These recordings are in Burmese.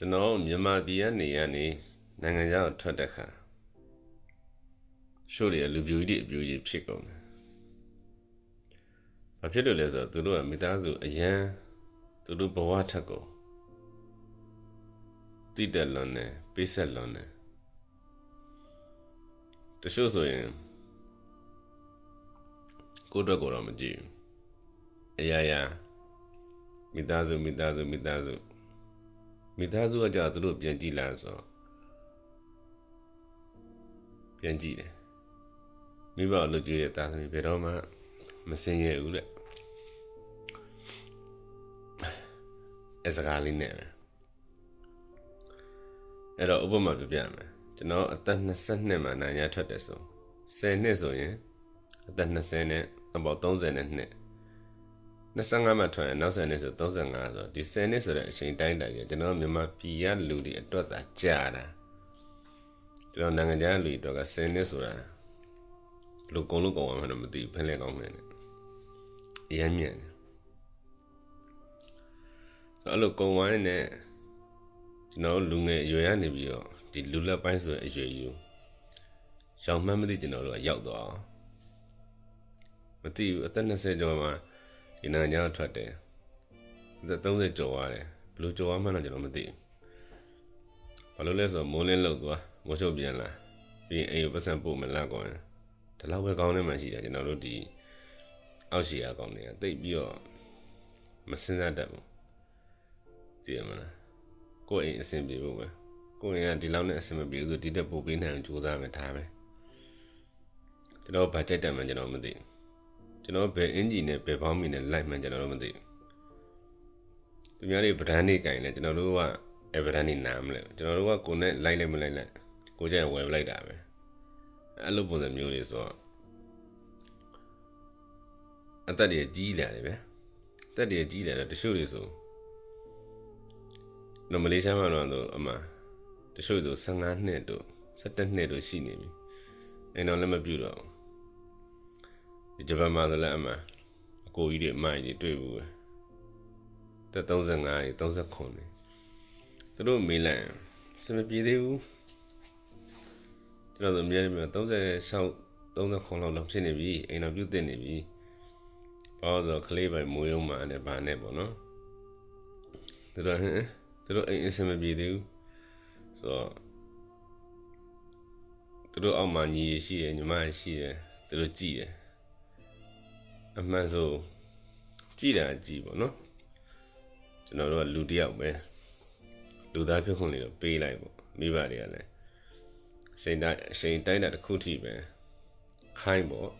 ကျွန်တော်မြန်မာပြည်ကနေနိုင်ငံခြားကိုထွက်တဲ့ခါရှို့ရလူပြိုကြီးအပြိုကြီးဖြစ်ကုန်တယ်။ဘာဖြစ်လို့လဲဆိုတော့သူတို့ကမိသားစုအရန်သူတို့ဘဝထက်ကိုတည်တယ်လွန်တယ်ပေးဆက်လွန်တယ်တချို့ဆိုရင်ကိုယ့်အတွက်ကိုတော့မကြည့်ဘူးအရာရာမိသားစုကကြာသူတို့ပြန်ကြည့်လာဆိုတော့ပြန်ကြည့်တယ်မိဘလူကြွေးတဲ့တာသမီဘယ်တော့မှမစင်ရဘူးတဲ့အဲစကားလေးနဲ့ပဲအဲ့တော့ဥပမာပြပြမယ်ကျွန်တော်အသက်22မှာနိုင်ငံထွက်တယ်ဆို10နှစ်ဆိုရင်အသက်20နဲ့about 30နဲ့နှစ်25မှာထွက်ရင်နောက်10နှစ်ဆို35ဆိုဒီ10နှစ်ဆိုတဲ့အချိန်တိုင်းတိုင်းကကျွန်တော်မြန်မာပြည်ရလူတွေအတွက်သာကြာတာကျွန်တော်နိုင်ငံခြားလူတွေအတွက်က10နှစ်ဆိုတာလူကုန်လို့ကုန်အောင်မသိဘူးဖင်လဲကောင်းမယ်နဲ့အရင်မြန်တယ်ဆိုအဲ့လိုကုန်ဝိုင်းနဲ့ကျွန်တော်လူငယ်အရွယ်ရနေပြီးတော့ဒီလူလက်ပိုင်းဆိုတဲ့အရွယ်ယူရောင်မှန်းမသိကျွန်တော်တို့ကရောက်သွားမသိဘူးအသက်20ကျော်မှာဒီနိုင်ငံခြားထွက်တယ်အသက်30ကျော်သွားတယ်ဘယ်လိုကျော်သွားမှန်းတော့ကျွန်တော်မသိဘူးဘာလို့လဲဆိုတော့မိုးလင်းလောက်သွားမိုးချုပ်ပြန်လာပြီးအိမ်ကိုပတ်စံပို့မလားကောဒီလောက်ပဲကောင်းနေမှရှိတယ်ကျွန်တော်တို့ဒီအောက်ရှိရကောင်းနေတာတိတ်ပြီးတော့မစင်စားတတ်ဘူးသိရမလားကိုယ်အိမ်အဆင်ပြေဖို့ပဲကိုယ်အိမ်ကဒီလောက်နဲ့အဆင်မပြေဘူးဆိုဒီတက်ပို့ပေးနိုင်အောင်ကြိုးစားမယ်ဒါပဲကျွန်တော်ဘတ်ဂျက်တက်မှကျွန်တော်မသိဘူးကျွန်တော်ဘယ်အင်ဂျီနဲ့ဘယ်ဘောင်းမီနဲ့လိုက်မှကျွန်တော်တို့မသိဘူးသူများတွေဗဒန်းနေကြင်လဲကျွန်တော်တို့ကအဲဗဒန်းနေနားမလဲကျွန်တော်တို့ကကိုယ်နဲ့လိုက်လိုက်မလိုက်လိုက်ကိုယ်ကျရင်ဝယ်ပလိုက်တာပဲအဲ့လိုပုံစံမျိုးလေးဆိုတော့အသက်တွေကြီးလာတယ်ဗျအသက်တွေကြီးလာတော့တချို့တွေဆိုနော်မလေးရှားမှာတော့အမှတချို့ဆို15နှစ်တို့17နှစ်တို့ရှိနေပြီအဲ့တော့လည်းမပြုတော့ဒီဂျပန်မှာဆိုလည်းအမှအကိုကြီးတွေအမကြီးတွေတွေ့ဘူးပဲတက်35 39နေသူတို့မေးလိုက်စမပြေသေးဘူးကျွန်တော်တို့အများကြီး36 39လောက်ဖြစ်နေပြီအိမ်တော်ပြုတ်တင်နေပြီဘာလို့ဆိုခလေးပိုင်မိုးရုံးမှာနဲ့ဗာနဲ့ပေါ့နော်သူတို့အိမ်အဆင်မပြေသေးဘူးဆိုတော့သူတို့အောက်မှာညီရှိတယ်ညီမရှိတယ်သူတို့ကြည်တယ်အမှန်ဆိုကြည်တာကြည်ပေါ့နော်ကျွန်တော်တို့ကလူတယောက်ပဲလူသားဖြစ်ခွင့်လေးတော့ပေးလိုက်ပေါ့မိဘတွေကလည်းရှိန်တိုင်းတာတစ်ခုထိပဲခိုင်းပေါ့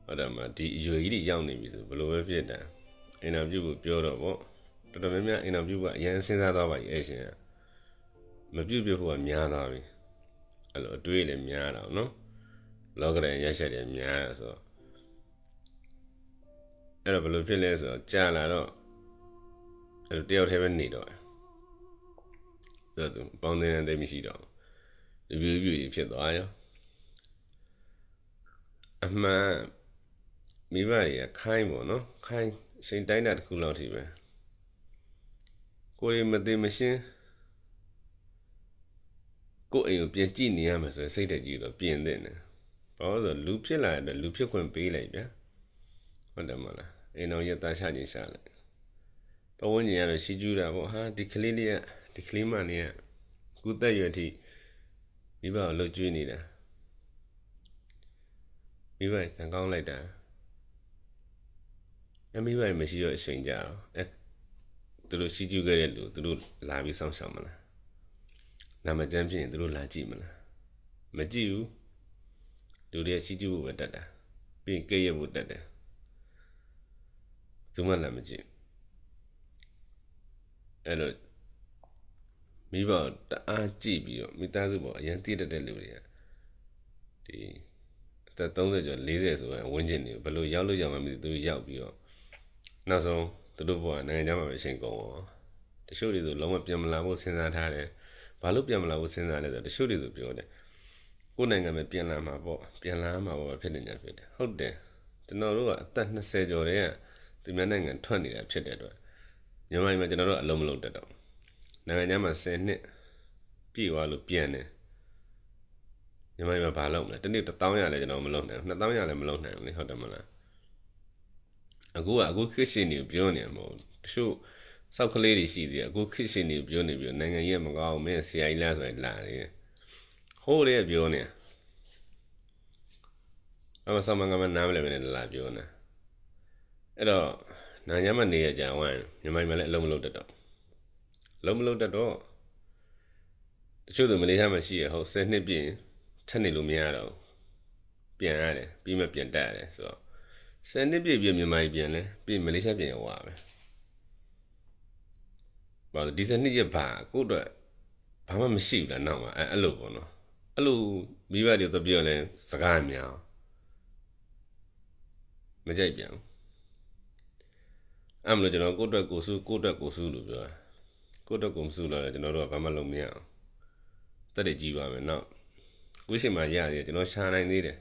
ဟုတ်တယ်မဒီအရွယ်ကြီးတွေရောက်နေပြီဆိုဘယ်လိုပဲဖြစ်တာအင်တာဗျူးကိုပြောတော့ပေါ့တော်တော်များများအင်တာဗျူးကအရင်စဉ်းစားသွားပါရဲ့အဲ့ရှင်ကမပြုတ်ပြဖို့ကများသွားပြီအဲ့လိုအတွေးလည်းများတာနော်လောကရန်ရက်ချက်တွေများတာဆိုတော့အဲ့တော့ဘယ်လိုဖြစ်လဲဆိုတော့ကြာလာတော့အဲ့လိုတယောက်တည်းပဲနေတော့ဆိုတော့ပေါင်းတဲ့တိတ်မရှိတော့ပြူဖြစ်သွားရောအမှန်မိဘတွေကခိုင်းပေါ့နော်ခိုင်းစိန်တိုင်းတာတစ်ခုလောက်ထိပဲကိုယ်မသိမရှင်းကိုယ်အိမ်ကိုပြင်ကြည့်နေရမယ်ဆိုရင်စိတ်တကြည့်တော့ပြင်တဲ့နေဘာလို့ဆိုလူဖြစ်လာတဲ့လူဖြစ်ခွင့်ပေးလိုက်ဗျာဟုတ်တယ်မလားအိမ်တော်ရတာချခြင်းရှာလိုက်ပဝန်းကျင်ရတော့ရှိကျူးတာပေါ့ဟာဒီကလေးမနေကကုသက်ရွယ်ထိမိဘကိုလှုပ်ကြွေးနေတာမိဘကံကောင်းလိုက်တာမိဘမရှိတော့အချိန်ကြတော့သူတို့ရှိကျူးခဲ့တဲ့လူသူတို့လာပြီးစောင့်ရှောက်မလားနာမကျန်းဖြစ်ရင်သူတို့လာကြည့်မလားမကြည့်ဘူးလူတွေရှိကျူးဖို့ပဲတတ်တာပြီးရင်ကိရဖို့တတ်တယ်သူမှလာမကြည့်အဲ့လိုမိဘတအားကြည့်ပြီးတော့မိသားစုပေါ်အရင်တည်တတ်တဲ့လူတွေကဒီအသက်30ကျော်40ဆိုရင်ဝင်းကျင်နေဘယ်လိုရောက်လို့ရောက်မှမသိသူရောက်ပြီးတော့နောက်ဆုံးသူတို့ဘဝနိုင်ငံခြားမှာပဲအချိန်ကုန်အောင်တချို့တွေဆိုလုံးဝပြန်မလာဖို့စဉ်းစားထားတယ်ဘာလို့ပြန်မလာဖို့စဉ်းစားလဲဆိုတော့တချို့တွေဆိုပြောတယ်ကိုယ်နိုင်ငံပဲပြန်လာမှာပေါ့ဖြစ်နေကြဖြစ်တယ်ဟုတ်တယ်ကျွန်တော်တို့ကအသက်20ကျော်တည်းကသူများနိုင်ငံထွက်နေတာဖြစ်တဲ့အတွက်မြန်မာပြည်မှာကျွန်တော်တို့အလုံးမလုံးတက်တော့ နိုင်ငံခြားမှာ10နှစ်ပြည့်သွားလို့ပြန်တယ်မြန်မာပြည်မှာဘာလုပ်မလဲတနေ့1000ရလဲကျွန်တော်မလုပ်နိုင်ဘူး2000ရလဲမလုပ်နိုင်ဘူးလေဟုတ်တယ်မလားအခုခစ်ရှင်နေပြောနေမှာမဟုတ်တချို့စောက်ကလေးတွေရှိသေးတယ်အခုခစ်ရှင်နေပြောနေပြီးနိုင်ငံကြီးကမကောင်းမင်းဆရာကြီးလားဆိုရင်လာတယ်ဟိုးလေးပြောနေအမဆောင်မငါမနားမလဲပဲလာပြောနေအဲ့တော့နိုင်ငံမှာနေရကြဝိုင်းမြန်မာပြည်မှာလည်းအလုံးမလုံးတတ်တော့လုံးမလုံးတတ်တော့တချို့သူမလေးရှားမှာရှိရဟုတ်10နှစ်ပြည့်ထက်နေလို့မရတော့ပြန်ရတယ်ပြီးမှပြန်တက်ရတယ်ဆိုတော့10နှစ်ပြည့်မြန်မာပြည်ပြန်လဲပြီးမလေးရှားပြန်ရောက်ပါပဲဘာလို့ဒီ10နှစ်ရပါကိုအတွက်ဘာမှမရှိဘူးလားနောက်မှာအဲ့လိုပေါ့နော်အဲ့လိုမိဘတွေတော့ပြောလဲစကားများမကြိုက်ပြန်အဲ့မလို့ကျွန်တော်ကိုအတွက်ကိုစုလို့ပြောကိုအတွက်ကိုမစုလို့လည်းကျွန်တော်တို့ကဘာမှလုပ်မရအောင်တက်တည်ကြည့်ပါမယ်နောက်ကိုရှိမှရတယ်ကျွန်တော်ရှာနိုင်သေးတယ်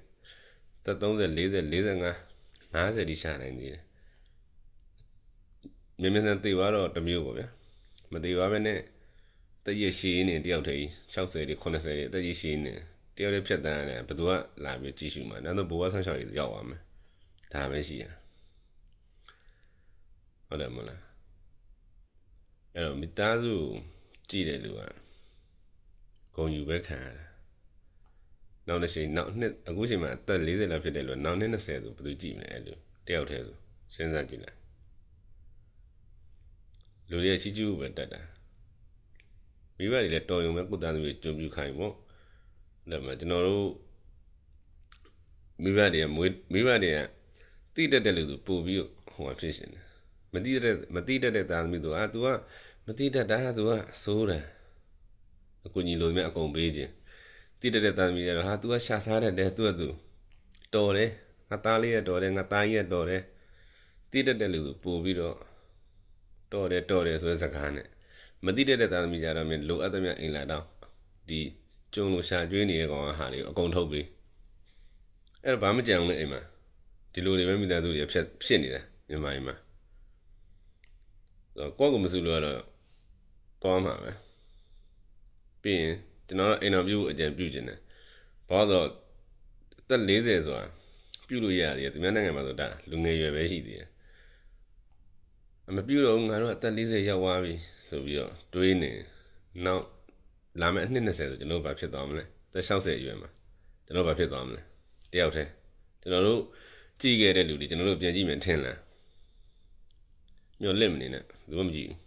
သက်30 40 45 50တိရှာနိုင်သေးတယ်မြင်မြန်သေသွားတော့တမျိုးပေါ့ဗျာမသေးပါပဲနဲ့တည့်ရရှိနေတယောက်တည်း60တိ80တိတည့်ရရှိနေတယောက်တည်းဖြတ်တန်းရတယ်ဘယ်သူကလာပြီးကြည့်ရှုမှာနောက်တော့ဘိုးကဆောင်းရှောက်ရောက်သွားမယ်ဒါပဲရှိရဟုတ်တယ်မလားအဲ့တော့မိသားစုကြည့်တယ်လူကဂုံယူပဲခံရတာနောက်တစ်ချိန်နောက်နှစ်အခုချိန်မှာအသက်40လောက်ဖြစ်တယ်လို့နောက်နှစ်20ဆိုဘယ်သူကြည့်မလဲအဲ့လိုတယောက်တည်းဆိုစဉ်းစားကြည့်လိုက်လူတွေရှိကျူးပဲတက်တာမိဘတွေလည်းတော်ရုံပဲကုသသူတွေကြုံပြခိုင်းပေါ့ဒါမှကျွန်တော်တို့မိဘတွေကတိတက်တဲ့လူသူပို့ပြီးဟိုဖြစ်ရှင်တယ်မတိတက်တဲ့သားသမီးတို့သူကမတိတက်တာသူကစိုးတယ်အကူကြီးလိုမျိုးအကုန်ပေးခြင်းတိတက်တဲ့သားသမီးတွေတော့သူကရှာစားတဲ့သူကသူတော်တယ်ငါသားလေးရတော်တယ်ငါသားကြီးရတော်တယ်တိတက်တဲ့လူသူပို့ပြီးတော့တော်တယ်ဆိုတဲ့စကားနဲ့မတိတဲ့သားသမီးကြတော့မြင်လိုအပ်သမျှအိမ်လာတော့ဒီကျုံလိုရှာကျွေးနေတဲ့ကောင်ဟာတွေအကုန်ထုတ်ပြီးအဲ့တော့ဘာမှကြံအောင်လေအိမ်မှာဒီလိုတွေပဲမိသားစုတွေဖြစ်နေတာမြန်မာပြည်မှာကိုယ့်ကိုမစုလို့ကတော့သွားမှာပဲပြီးရင်ကျွန်တော်အိမ်တော်ပြုအကြံပြုခြင်းတယ်ဘာလို့ဆိုတော့သက်40ဆိုတာပြုလို့ရတယ်သူများနိုင်ငံမှာဆိုတာလူငယ်ရွယ်ပဲရှိသေးတယ်မပြုတော့ငါတို့အသက်40ရောက်သွားပြီဆိုပြီးတော့တွေးနေနောက်လာမယ့်အနှစ်20ဆိုကျွန်တော်ဘာဖြစ်သွားမလဲသက်60အရွယ်မှာကျွန်တော်ဘာဖြစ်သွားမလဲတယောက်တည်းကျွန်တော်တို့ကြည့်ခဲ့တဲ့လူတွေကျွန်တော်တို့ပြန်ကြည့်မယ်ထင်လားမျောလင့်မနေနဲ့သူမှမကြည့်ဘူး